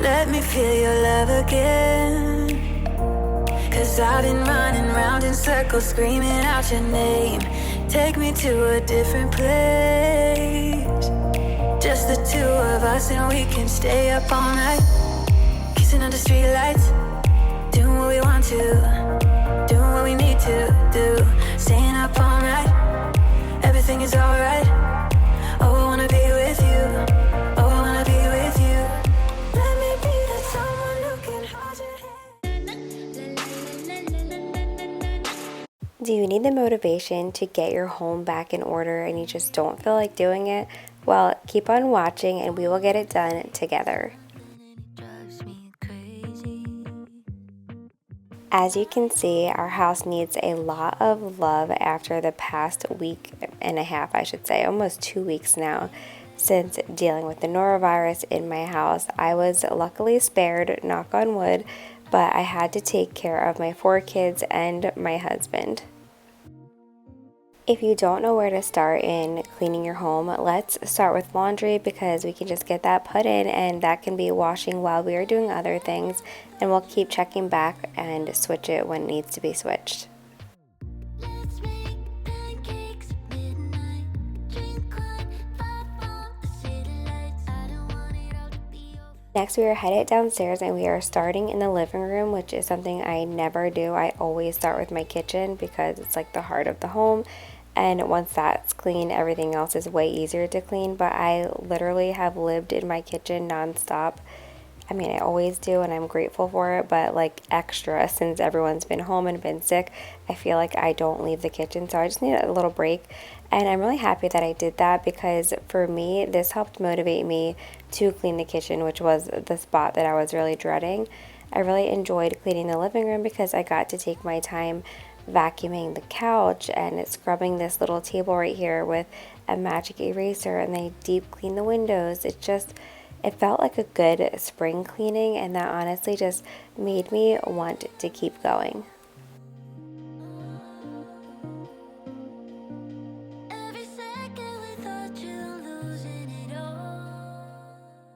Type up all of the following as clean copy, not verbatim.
Let me feel your love again. 'Cause I've been running round in circles, screaming out your name. Take me to a different place. Just the two of us and we can stay up all night. Kissing under streetlights, doing what we want to, doing what we need to do. Staying up all night, everything is alright. Oh, I wanna be with you. Oh, I wanna be with you. Let me be that someone who can hold your hand. Do you need the motivation to get your home back in order and you just don't feel like doing it? Well, keep on watching and we will get it done together. As you can see, our house needs a lot of love after the past week and a half, I should say, almost 2 weeks now, since dealing with the norovirus in my house. I was luckily spared, knock on wood, but I had to take care of my 4 kids and my husband. If you don't know where to start in cleaning your home, let's start with laundry because we can just get that put in and that can be washing while we are doing other things, and we'll keep checking back and switch it when it needs to be switched. Next, we are headed downstairs and we are starting in the living room, which is something I never do. I always start with my kitchen because it's like the heart of the home. And once that's clean, everything else is way easier to clean. But I literally have lived in my kitchen nonstop. I mean, I always do, and I'm grateful for it, but like extra since everyone's been home and been sick, I feel like I don't leave the kitchen. So I just need a little break. And I'm really happy that I did that because for me, this helped motivate me to clean the kitchen, which was the spot that I was really dreading. I really enjoyed cleaning the living room because I got to take my time vacuuming the couch and scrubbing this little table right here with a magic eraser, and they deep clean the windows. It felt like a good spring cleaning, and that honestly just made me want to keep going.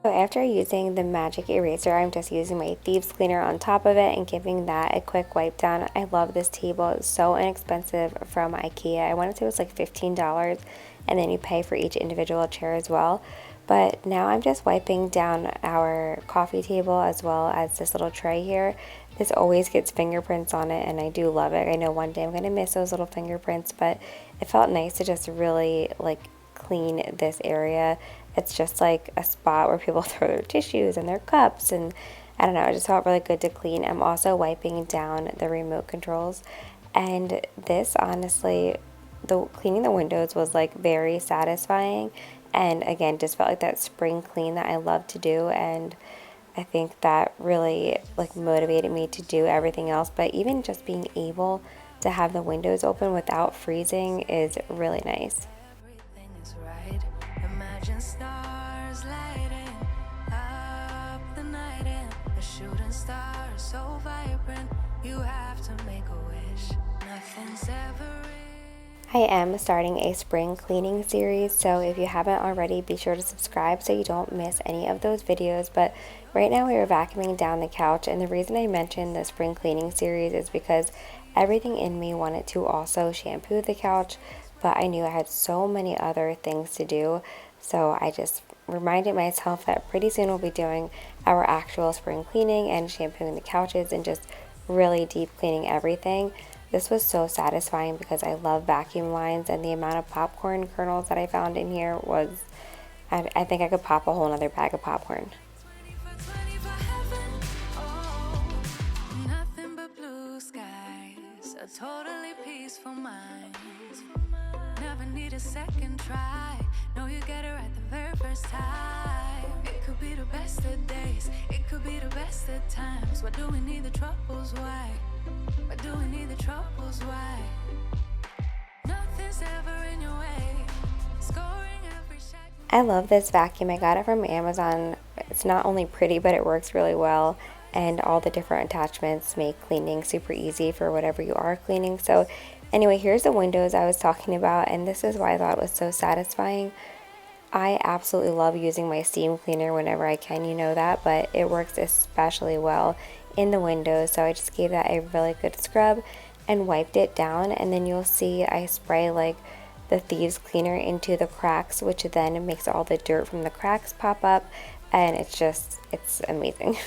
So after using the magic eraser, I'm just using my thieves cleaner on top of it and giving that a quick wipe down. I love this table. It's so inexpensive from IKEA. I want to say it was like $15, and then you pay for each individual chair as well. But now I'm just wiping down our coffee table as well as this little tray here. This always gets fingerprints on it, and I do love it. I know one day I'm going to miss those little fingerprints, but it felt nice to just really like clean this area. It's just like a spot where people throw their tissues and their cups, and I don't know, it just felt really good to clean. I'm also wiping down the remote controls, and this honestly, cleaning the windows was like very satisfying, and again just felt like that spring clean that I love to do, and I think that really like motivated me to do everything else. But even just being able to have the windows open without freezing is really nice. Imagine stars lighting up the night, and a shooting star so vibrant. You have to make a wish. Nothing's ever I am starting a spring cleaning series, so if you haven't already, be sure to subscribe so you don't miss any of those videos. But right now we are vacuuming down the couch, and the reason I mentioned the spring cleaning series is because everything in me wanted to also shampoo the couch, but I knew I had so many other things to do. So I just reminded myself that pretty soon we'll be doing our actual spring cleaning and shampooing the couches and just really deep cleaning everything. This was so satisfying because I love vacuum lines, and the amount of popcorn kernels that I found in here was, I think I could pop a whole nother bag of popcorn. nothing but blue skies, a totally peaceful mind. Never need a second try. No, you get it right the very first time. It could be the best of days, it could be the best of times. What do we need the troubles? Why? What do we need the troubles? Why? Nothing's ever in your way. Scoring every shot. I love this vacuum. I got it from Amazon. It's not only pretty, but it works really well, and all the different attachments make cleaning super easy for whatever you are cleaning. So anyway, here's the windows I was talking about, and this is why I thought it was so satisfying. I absolutely love using my steam cleaner whenever I can, you know that, but it works especially well in the windows. So I just gave that a really good scrub and wiped it down, and then you'll see I spray like the thieves cleaner into the cracks, which then makes all the dirt from the cracks pop up, and it's amazing.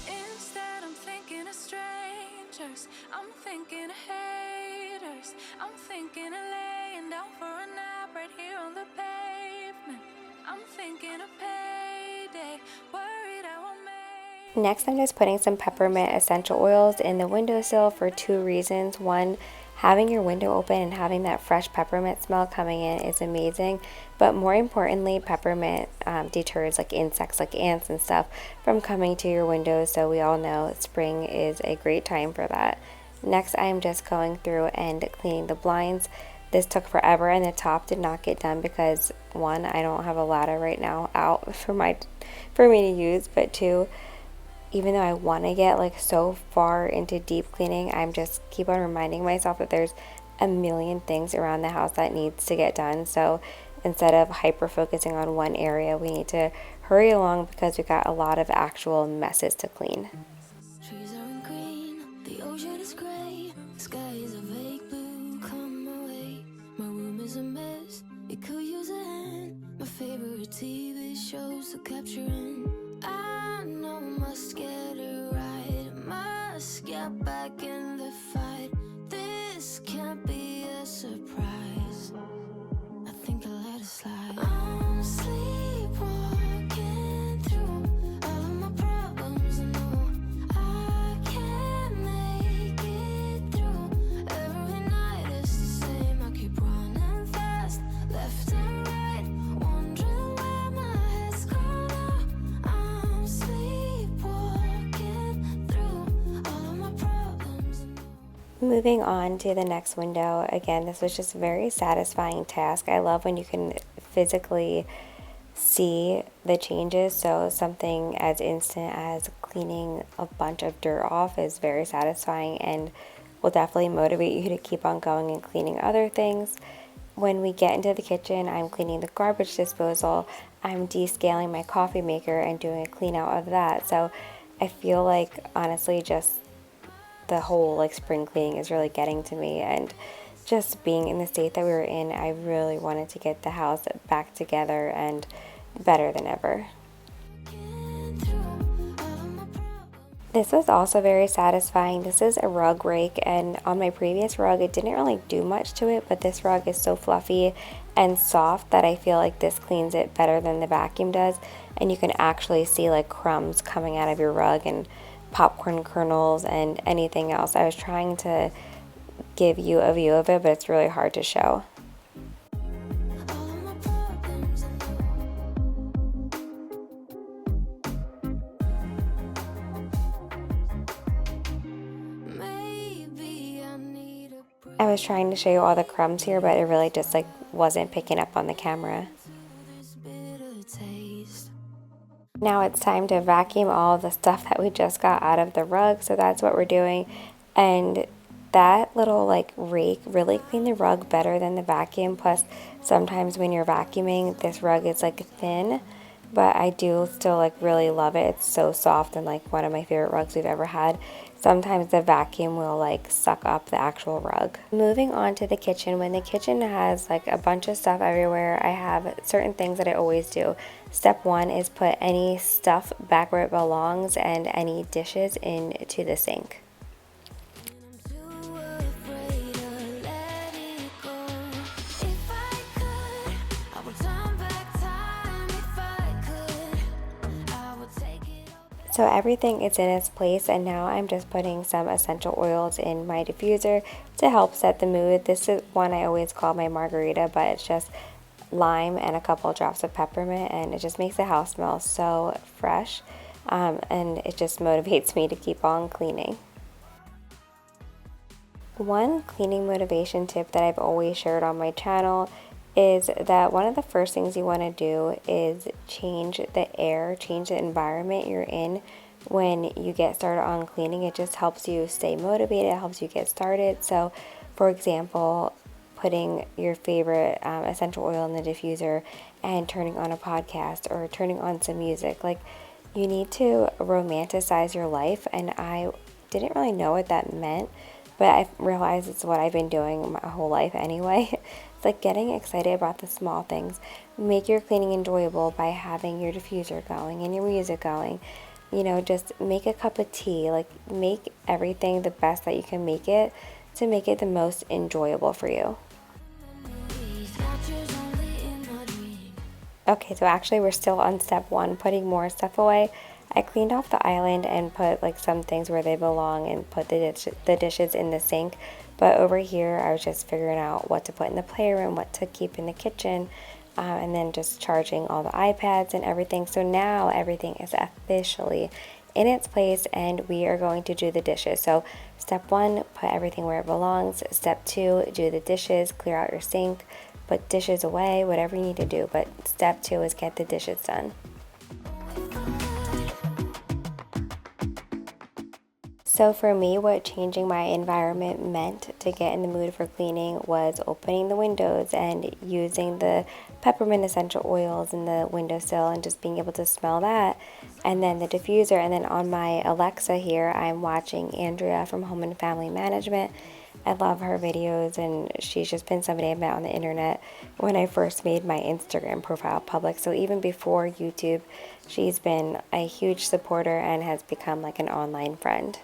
Instead, I'm thinking of strangers. I'm thinking of haters. I'm thinking of laying down for a nap right here on the pavement. I'm thinking of payday. Worried I won't make. Next, I'm just putting some peppermint essential oils in the windowsill for two reasons. One, having your window open and having that fresh peppermint smell coming in is amazing, but more importantly, peppermint deters like insects like ants and stuff from coming to your windows, so we all know spring is a great time for that. Next, I'm just going through and cleaning the blinds. This took forever and the top did not get done because one, I don't have a ladder right now out for me to use, but two, even though I want to get like so far into deep cleaning, I'm just keep on reminding myself that there's a million things around the house that needs to get done. So instead of hyper focusing on one area, we need to hurry along because we got a lot of actual messes to clean. Trees aren't green, the ocean is gray, the sky is a vague blue, come my way. My room is a mess, it could use a hand. My favorite TV shows to capture in. I know must get it right, must get back in the fight. This can't be a surprise. I think I let it slide. I'm sleepwalking through all of my problems. I know I can't make it through. Every night is the same. I keep running fast, left and right, wondering where my head's gone now. I'm sleepwalking through all of my problems. Moving on to the next window, again, this was just a very satisfying task. I love when you can physically see the changes, so something as instant as cleaning a bunch of dirt off is very satisfying and will definitely motivate you to keep on going and cleaning other things. When we get into the kitchen, I'm cleaning the garbage disposal, I'm descaling my coffee maker and doing a clean out of that. So I feel like honestly just the whole like spring cleaning is really getting to me, and just being in the state that we were in, I really wanted to get the house back together and better than ever. This was also very satisfying. This is a rug rake, and on my previous rug it didn't really do much to it, but this rug is so fluffy and soft that I feel like this cleans it better than the vacuum does, and you can actually see like crumbs coming out of your rug and popcorn kernels and anything else. I was trying to give you a view of it, but it's really hard to show. I was trying to show you all the crumbs here, but it really just like wasn't picking up on the camera. Now it's time to vacuum all of the stuff that we just got out of the rug, so that's what we're doing. And that little like rake really cleaned the rug better than the vacuum. Plus sometimes when you're vacuuming, this rug is like thin, but I do still like really love it. It's so soft and like one of my favorite rugs we've ever had. Sometimes the vacuum will like suck up the actual rug. Moving on to the kitchen, when the kitchen has like a bunch of stuff everywhere, I have certain things that I always do. Step one is put any stuff back where it belongs and any dishes into the sink. So everything is in its place, and now I'm just putting some essential oils in my diffuser to help set the mood. This is one I always call my margarita, but it's just lime and a couple drops of peppermint, and it just makes the house smell so fresh, and it just motivates me to keep on cleaning. One cleaning motivation tip that I've always shared on my channel is that one of the first things you want to do is change the air, change the environment you're in when you get started on cleaning. It just helps you stay motivated, it helps you get started. So for example, putting your favorite essential oil in the diffuser and turning on a podcast or turning on some music. Like, you need to romanticize your life, and I didn't really know what that meant, but I realized it's what I've been doing my whole life anyway. It's like getting excited about the small things. Make your cleaning enjoyable by having your diffuser going and your music going. You know, just make a cup of tea. Like, make everything the best that you can make it to make it the most enjoyable for you. Okay, so actually we're still on step one, putting more stuff away. I cleaned off the island and put like some things where they belong and put the dishes in the sink. But over here, I was just figuring out what to put in the playroom, what to keep in the kitchen, and then just charging all the iPads and everything. So now everything is officially in its place, and we are going to do the dishes. So step one, put everything where it belongs. Step two, do the dishes, clear out your sink, put dishes away, whatever you need to do. But step two is get the dishes done. So for me, what changing my environment meant to get in the mood for cleaning was opening the windows and using the peppermint essential oils in the windowsill and just being able to smell that. And then the diffuser. And then on my Alexa here, I'm watching Andrea from Home and Family Management. I love her videos, and she's just been somebody I met on the internet when I first made my Instagram profile public. So even before YouTube, she's been a huge supporter and has become like an online friend.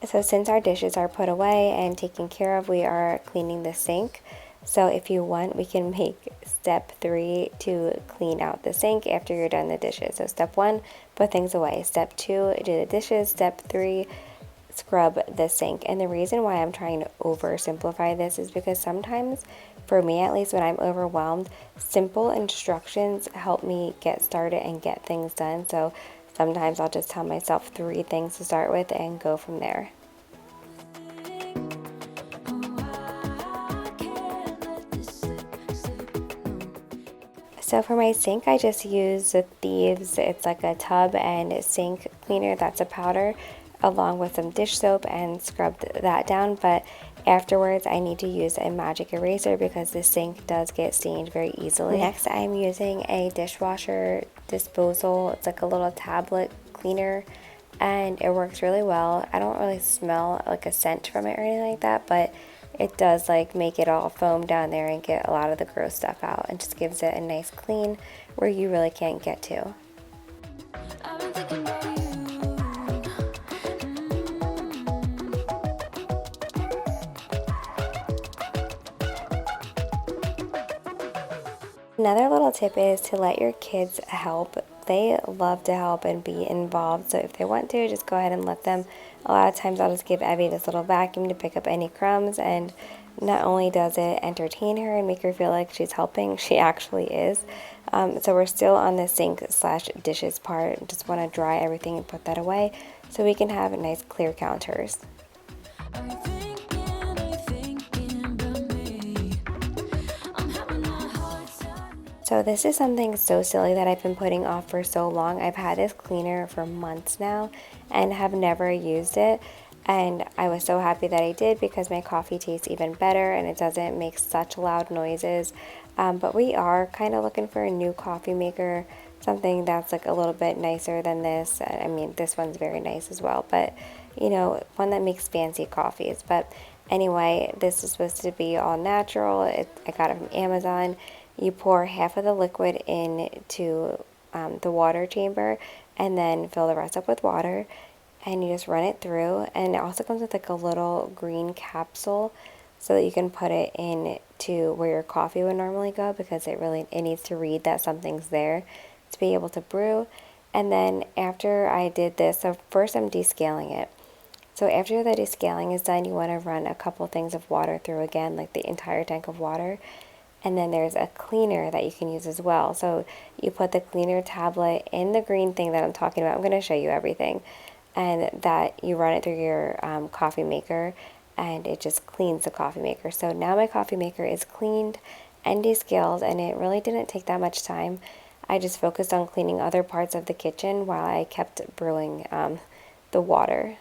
So since our dishes are put away and taken care of, we are cleaning the sink. So if you want, we can make step 3 to clean out the sink after you're done the dishes. So step 1, put things away. Step 2, do the dishes. Step 3, scrub the sink. And the reason why I'm trying to oversimplify this is because sometimes, for me at least, when I'm overwhelmed, simple instructions help me get started and get things done. So sometimes I'll just tell myself 3 things to start with and go from there. So for my sink, I just use the Thieves. It's like a tub and sink cleaner that's a powder, along with some dish soap, and scrubbed that down. But afterwards, I need to use a magic eraser because the sink does get stained very easily. Next, I'm using a dishwasher disposal. It's like a little tablet cleaner, and it works really well. I don't really smell like a scent from it or anything like that, but it does like make it all foam down there and get a lot of the gross stuff out, and just gives it a nice clean where you really can't get to. Another little tip is to let your kids help. They love to help and be involved, so if they want to, just go ahead and let them. A lot of times I'll just give Evie this little vacuum to pick up any crumbs, and not only does it entertain her and make her feel like she's helping, she actually is. So we're still on the sink/dishes part. Just want to dry everything and put that away so we can have nice clear counters. So this is something so silly that I've been putting off for so long. I've had this cleaner for months now and have never used it. And I was so happy that I did because my coffee tastes even better and it doesn't make such loud noises. But we are kind of looking for a new coffee maker, something that's like a little bit nicer than this. I mean, this one's very nice as well, but you know, one that makes fancy coffees. But anyway, this is supposed to be all natural. I got it from Amazon. You pour half of the liquid into the water chamber and then fill the rest up with water, and you just run it through. And it also comes with like a little green capsule so that you can put it into where your coffee would normally go, because it needs to read that something's there to be able to brew. And then after I did this, so first I'm descaling it. So after the descaling is done, you want to run a couple things of water through again, like the entire tank of water. And then there's a cleaner that you can use as well. So you put the cleaner tablet in the green thing that I'm talking about. I'm going to show you everything. And that you run it through your coffee maker, and it just cleans the coffee maker. So now my coffee maker is cleaned and descaled, and it really didn't take that much time. I just focused on cleaning other parts of the kitchen while I kept brewing the water.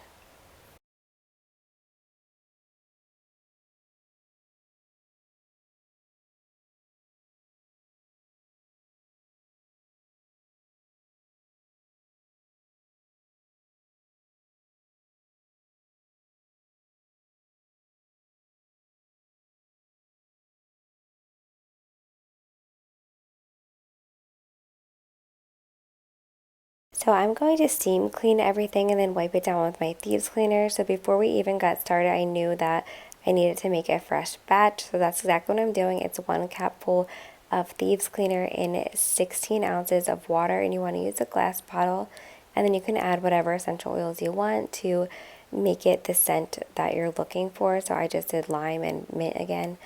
So I'm going to steam clean everything and then wipe it down with my thieves cleaner. So before we even got started, I knew that I needed to make a fresh batch. So that's exactly what I'm doing. It's 1 cup full of thieves cleaner in 16 ounces of water, and you want to use a glass bottle. And then you can add whatever essential oils you want to make it the scent that you're looking for. So I just did lime and mint again.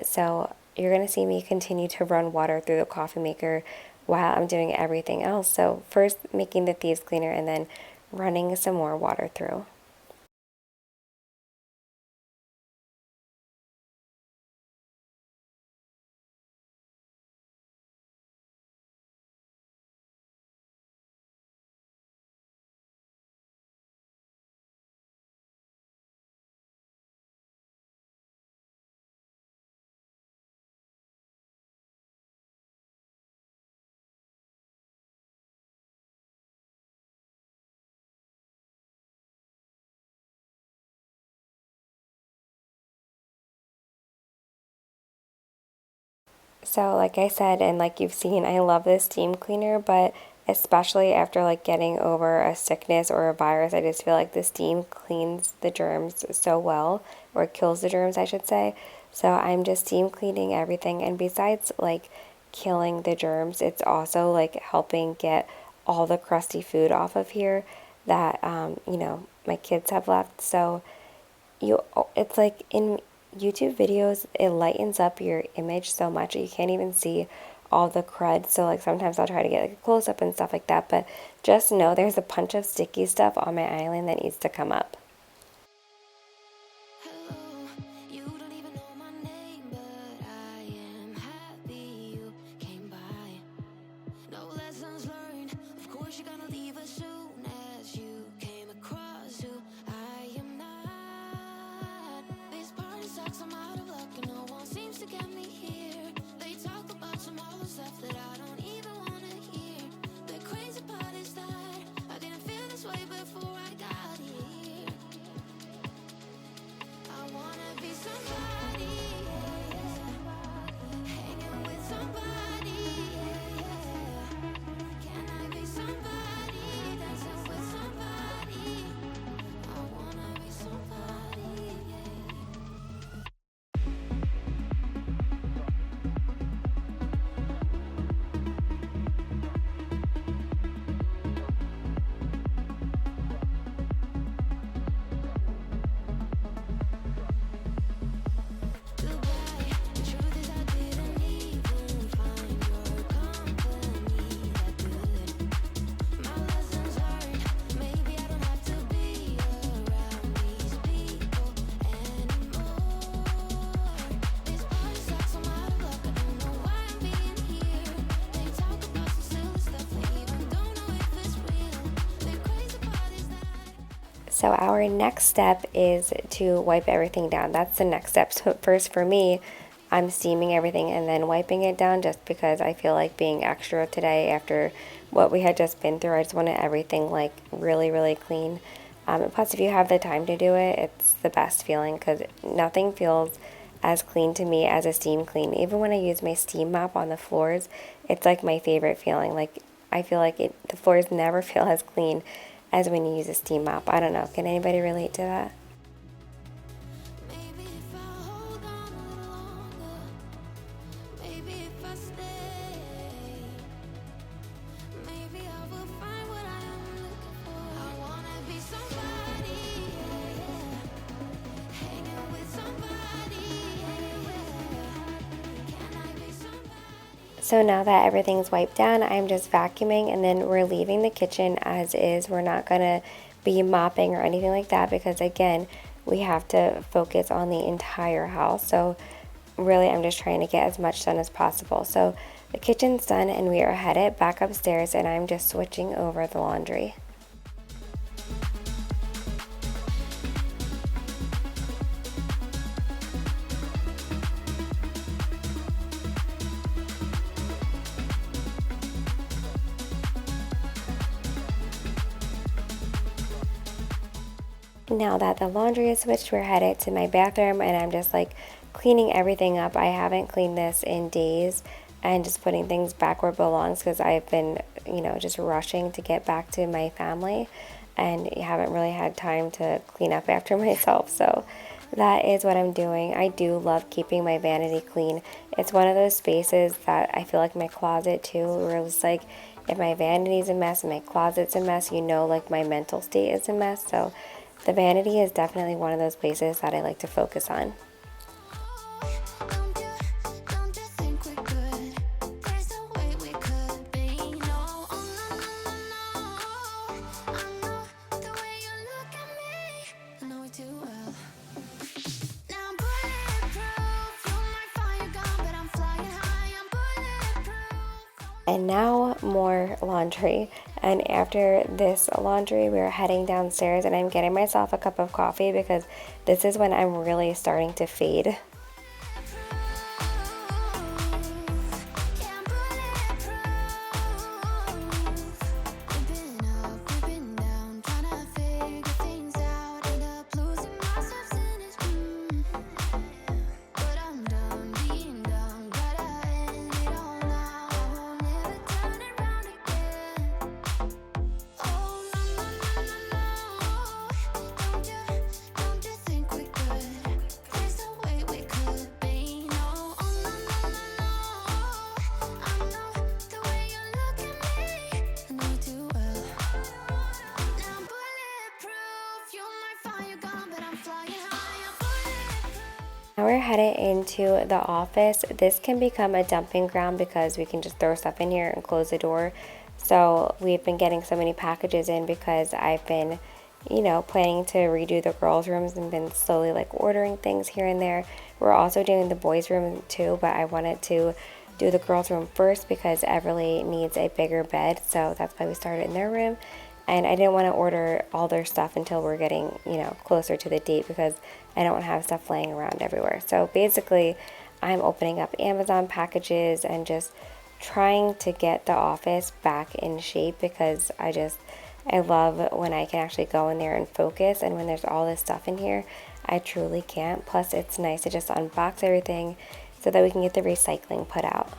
So you're going to see me continue to run water through the coffee maker while I'm doing everything else. So first making the thieves cleaner and then running some more water through. So like I said, and like you've seen, I love this steam cleaner, but especially after like getting over a sickness or a virus, I just feel like the steam cleans the germs so well, or kills the germs, I should say. So I'm just steam cleaning everything, and besides like killing the germs, it's also like helping get all the crusty food off of here that my kids have left. So it's like in YouTube videos, it lightens up your image so much that you can't even see all the crud. So like sometimes I'll try to get like a close up and stuff like that, but just know there's a bunch of sticky stuff on my island that needs to come up. Hello, you don't even know my name, but I am happy you came by. No lessons learned, of course you're gonna leave as soon as you came across who I am not. This party sucks, I'm out of luck, and no one seems to get me here. They talk about some other stuff that I don't even wanna hear. The crazy part is that I didn't feel this way before I got here. I wanna be somebody, hanging with somebody, Can I be somebody, dancing with somebody? I wanna be somebody, Goodbye. The truth is I didn't even find your company that good. My lessons learned. Maybe I don't have to be around these people anymore. This party sucks, I'm out of luck. I don't know why I'm being here. They talk about some silly stuff. They even don't know if it's real. The crazy part is that. So our next step is to wipe everything down. That's the next step. So first for me, I'm steaming everything and then wiping it down just because I feel like being extra today after what we had just been through. I just wanted everything like really, really clean. Plus, if you have the time to do it, it's the best feeling because nothing feels as clean to me as a steam clean. Even when I use my steam mop on the floors, it's like my favorite feeling. Like I feel like the floors never feel as clean as when you use a steam mop. I don't know. Can anybody relate to that? Maybe if I hold on a little longer, maybe if I stay, maybe I will So now that everything's wiped down, I'm just vacuuming, and then we're leaving the kitchen as is. We're not going to be mopping or anything like that because, again, we have to focus on the entire house. So really, I'm just trying to get as much done as possible. So the kitchen's done and we are headed back upstairs, and I'm just switching over the laundry. Now that the laundry is switched, we're headed to my bathroom, and I'm just like cleaning everything up. I haven't cleaned this in days, and just putting things back where it belongs because I've been, just rushing to get back to my family and haven't really had time to clean up after myself. So that is what I'm doing. I do love keeping my vanity clean. It's one of those spaces that I feel like my closet too, where it's like if my vanity's a mess and my closet's a mess, like my mental state is a mess. So the vanity is definitely one of those places that I like to focus on. And now more laundry. And after this laundry, we're heading downstairs, and I'm getting myself a cup of coffee because this is when I'm really starting to fade. Now we're headed into the office. This can become a dumping ground because we can just throw stuff in here and close the door. So we've been getting so many packages in because I've been, planning to redo the girls' rooms and been slowly like ordering things here and there. We're also doing the boys' room too, but I wanted to do the girls' room first because Everly needs a bigger bed. So that's why we started in their room. And I didn't want to order all their stuff until we're getting, closer to the date because I don't want to have stuff laying around everywhere. So basically, I'm opening up Amazon packages and just trying to get the office back in shape because I love when I can actually go in there and focus. And when there's all this stuff in here, I truly can't. Plus, it's nice to just unbox everything so that we can get the recycling put out.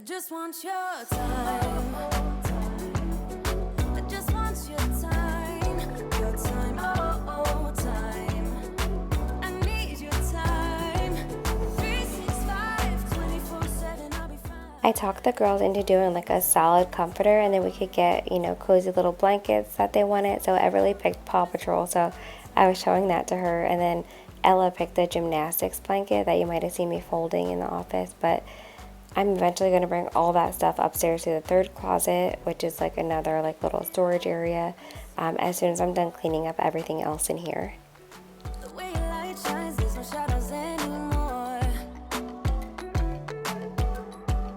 Just want your time. I just want your time, oh, time. I need your time. 365, 24/7, I'll be fine. I talked the girls into doing like a solid comforter, and then we could get, cozy little blankets that they wanted. So Everly picked Paw Patrol, so I was showing that to her. And then Ella picked the gymnastics blanket that you might have seen me folding in the office. But I'm eventually going to bring all that stuff upstairs to the third closet, which is like another like little storage area, as soon as I'm done cleaning up everything else in here. The way your light shines, there's no shadows anymore.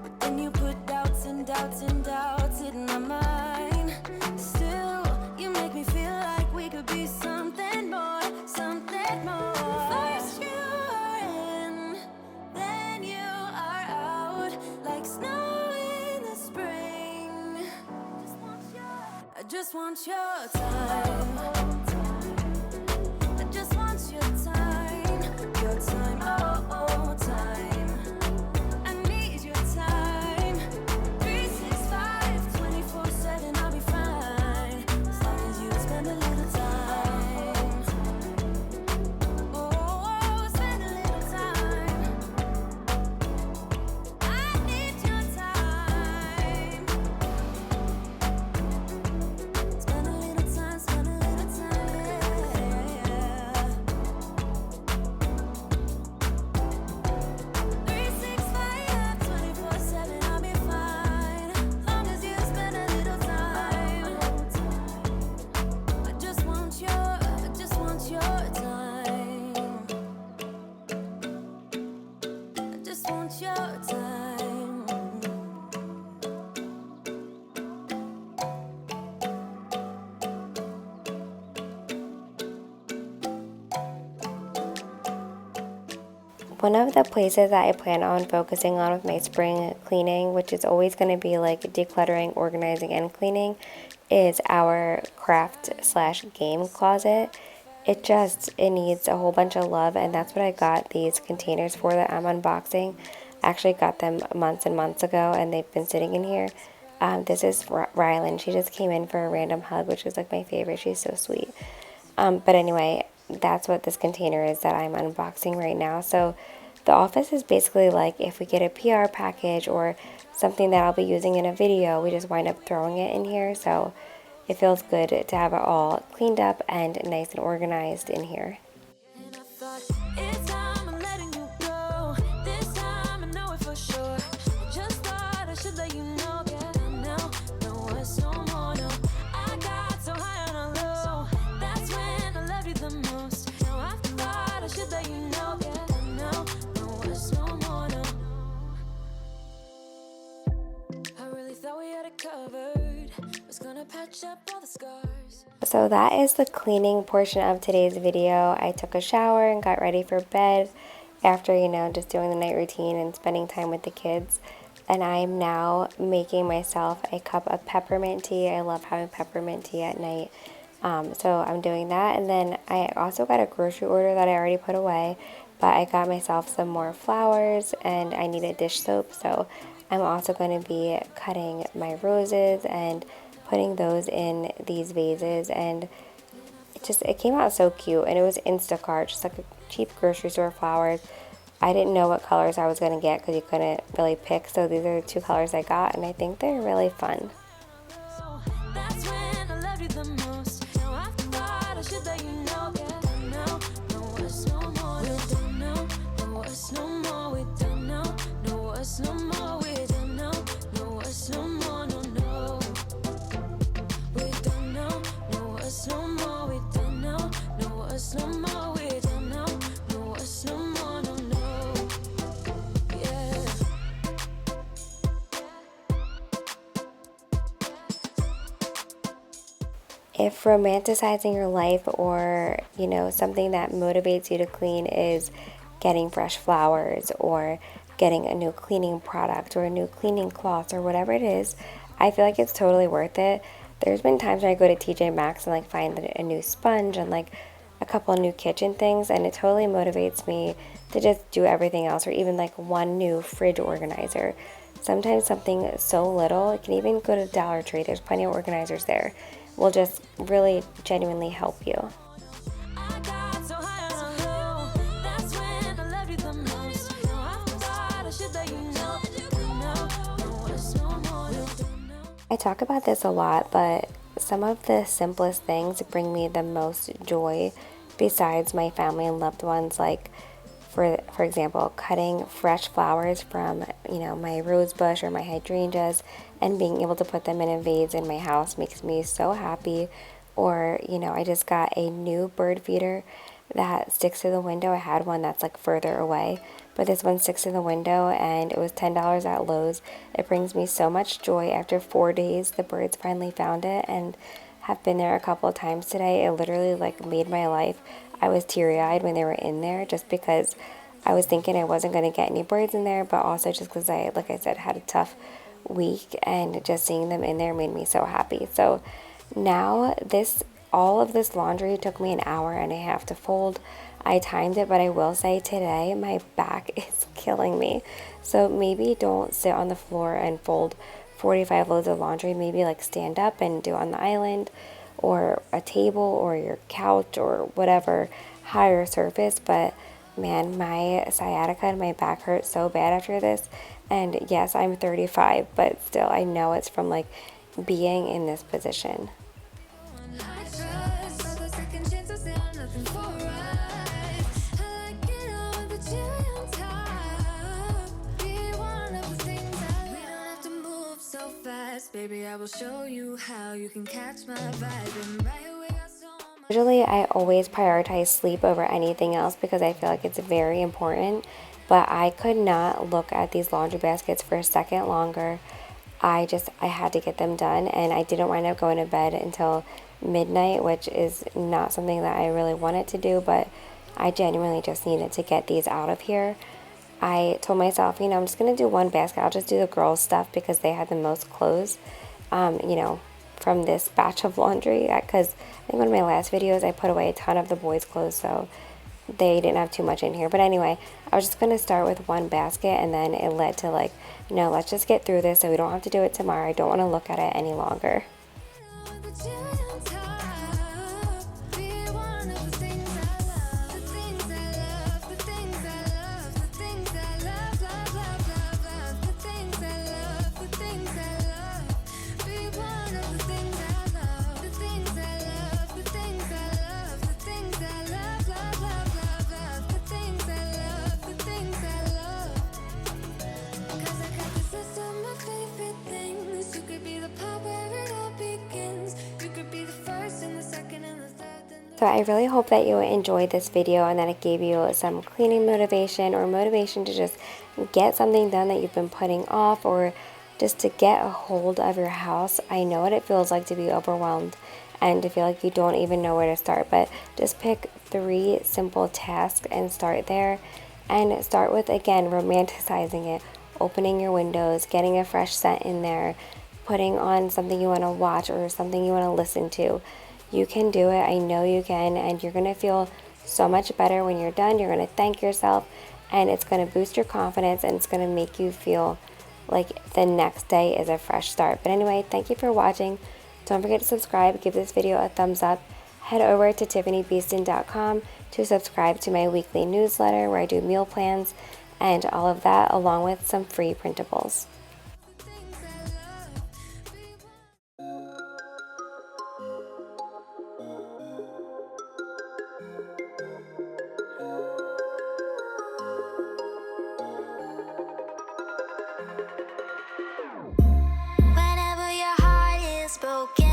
But then you put doubts and doubts and doubts in my mind. Still, you make me feel like we could be something more, something more. First you are in, then you are out, like snow in the spring. I just want your time. I just want your time, oh, oh, time. I need your time. 365, 24/7, I'll be fine. As long as you spend a little time. Oh, spend a little time. I need your time. Spend a little time, yeah. 365, 24/7, I'll be fine. Long as you spend a little time. I just want your time. I just want your time. One of the places that I plan on focusing on with my spring cleaning, which is always going to be like decluttering, organizing, and cleaning, is our craft/game closet. It needs a whole bunch of love, and that's what I got these containers for that I'm unboxing. I actually got them months and months ago, and they've been sitting in here. This is Rylan. She just came in for a random hug, which is like my favorite. She's so sweet. But anyway, that's what this container is that I'm unboxing right now. So the office is basically like if we get a PR package or something that I'll be using in a video, we just wind up throwing it in here. So it feels good to have it all cleaned up and nice and organized in here. And I thought, it's time I'm letting you go. This time I know it for sure. I just thought I should let you know. Yeah, now, no, it's no more, no. I got so high on a low. That's when I love you the most. Now I thought I should let you know. Yeah, now, no, it's no more, no. I really thought we had it covered. Was gonna patch up all the scars. So that is the cleaning portion of today's video. I took a shower and got ready for bed after, just doing the night routine and spending time with the kids. And I'm now making myself a cup of peppermint tea. I love having peppermint tea at night. So I'm doing that. And then I also got a grocery order that I already put away. But I got myself some more flowers and I need a dish soap. So I'm also going to be cutting my roses and putting those in these vases, and it came out so cute, and it was Instacart, just like a cheap grocery store flowers. I didn't know what colors I was going to get because you couldn't really pick, so these are the two colors I got, and I think they're really fun. That's when I love you the most. Now I thought I should let you know. Yeah, now, no, it's no more. We don't know, no, it's no more. We don't know, no, it's no more. We don't know, no, it's no more. No, no. We don't know, no, it's no more. We don't know, no, it's no more. We don't know, no, it's no more. No, no. Yeah. If romanticizing your life or, something that motivates you to clean is getting fresh flowers or getting a new cleaning product or a new cleaning cloth or whatever it is, I feel like it's totally worth it. There's been times when I go to TJ Maxx and find a new sponge and a couple new kitchen things, and it totally motivates me to just do everything else, or even one new fridge organizer. Sometimes something so little, it can even go to Dollar Tree, there's plenty of organizers there, will just really genuinely help you. I got so high on a low. That's when I love you the most. Now I thought I should let you know. No, it's no more. We don't know. I talk about this a lot, but some of the simplest things bring me the most joy besides my family and loved ones, for example, cutting fresh flowers from, my rose bush or my hydrangeas and being able to put them in a vase in my house makes me so happy. Or, I just got a new bird feeder that sticks to the window. I had one that's further away, but this one sticks to the window and it was $10 at Lowe's. It brings me so much joy. After 4 days, the birds finally found it and have been there a couple of times today. It literally made my life. I was teary-eyed when they were in there just because I was thinking I wasn't going to get any birds in there, but also just because I, like I said, had a tough week, and just seeing them in there made me so happy. So Now all of this laundry took me an hour and a half to fold. I timed it, but I will say today my back is killing me. So maybe don't sit on the floor and fold 45 loads of laundry. Maybe like stand up and do it on the island or a table or your couch or whatever higher surface. But man, my sciatica and my back hurt so bad after this. And yes, I'm 35, but still I know it's from like being in this position. Baby, I will show you how you can catch my vibe and right away I saw my... Usually I always prioritize sleep over anything else because I feel like it's very important, but I could not look at these laundry baskets for a second longer. I had to get them done, and I didn't wind up going to bed until midnight, which is not something that I really wanted to do, but I genuinely just needed to get these out of here. I told myself, I'm just going to do one basket. I'll just do the girls' stuff because they had the most clothes, from this batch of laundry. Because I think one of my last videos, I put away a ton of the boys' clothes, so they didn't have too much in here. But anyway, I was just going to start with one basket, and then it led to like, no, let's just get through this so we don't have to do it tomorrow. I don't want to look at it any longer. So I really hope that you enjoyed this video and that it gave you some cleaning motivation or motivation to just get something done that you've been putting off, or just to get a hold of your house. I know what it feels like to be overwhelmed and to feel like you don't even know where to start, but just pick 3 simple tasks and start there. And start with, again, romanticizing it, opening your windows, getting a fresh scent in there, putting on something you want to watch or something you want to listen to. You can do it. I know you can, and you're going to feel so much better when you're done. You're going to thank yourself, and it's going to boost your confidence, and it's going to make you feel like the next day is a fresh start. But anyway, thank you for watching. Don't forget to subscribe. Give this video a thumbs up. Head over to tiffanibeaston.com to subscribe to my weekly newsletter where I do meal plans and all of that, along with some free printables. Whenever your heart is broken.